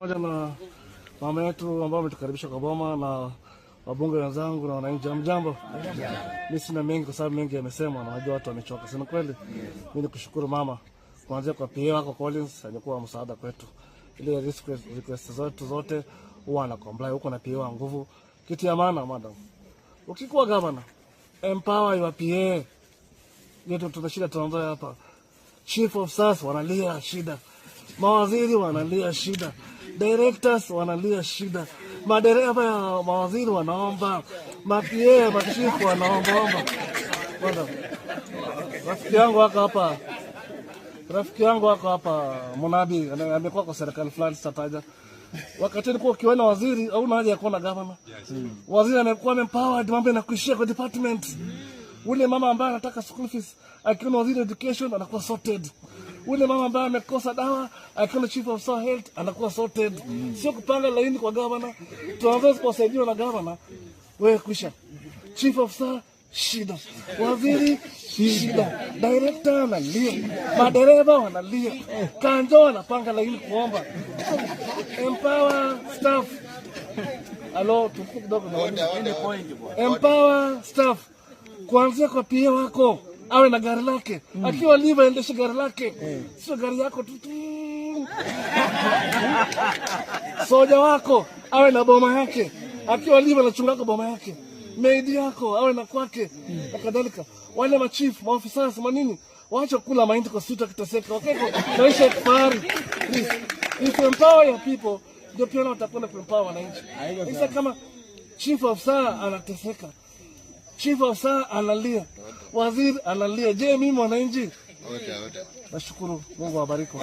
Pamoja na mama yetu ambao wametukaribisha kwa boma na wabunge wenzangu na wananchi, jambo. Mimi sina mengi kwa sababu mengi yamesemwa na najua watu wamechoka. Sina kweli. Mimi nikushukuru mama kuanzia kwa PA wako Collins, alikuwa msaada kwetu. Ile request zote huwa na comply huko na PA wa nguvu. Kitu ya maana madam. Ukikuwa governor, empower your PA. Yetu tunashida tunaondoa hapa. Chief of staff wanalia shida. Mawaziri wanalia shida. Directors wanalia shida. Madereva ya mawaziri wanaomba. Mapie, machifu wanaomba. Rafiki yangu wako hapa Munabi, amekuwa kwa serikali fulani sitaja. Wakati nilikuwa ukiona waziri au haja ya kuona governor. Waziri amekuwa empowered, mambo yanakuishia kwa department. Ule mama ambaye anataka school fees, akiona waziri education anakuwa sorted. Ule mama ambaye amekosa dawa, akiona chief of staff health anakuwa sorted. Sio kupanga laini kwa governor. Tuanze kusaidiwa na governor. Wewe kwisha. Chief of staff shida. Waziri shida. Director analia. Madereva wanalia. Kanjo anapanga laini kuomba. Empower staff. Alo, tuko kidogo na point. Empower staff. Kuanzia kwa PA wako awe na gari lake. Akiwa live aendeshe gari lake. Sio gari yako tu. Soja wako awe na boma yake. Akiwa live anachunga boma yake. Maid yako awe na kwake. Na kadhalika. Wale machief, maofisa, manini waache kula mahindi kwa suta kitaseka. Okay? Maisha kifahari. Please. If you empower your people, ndio pia watakwenda kuempower wananchi. Sasa kama chief of staff anateseka, chief of staff analia, waziri analia, je, mimi mwananchi? Nashukuru, Mungu awabariki.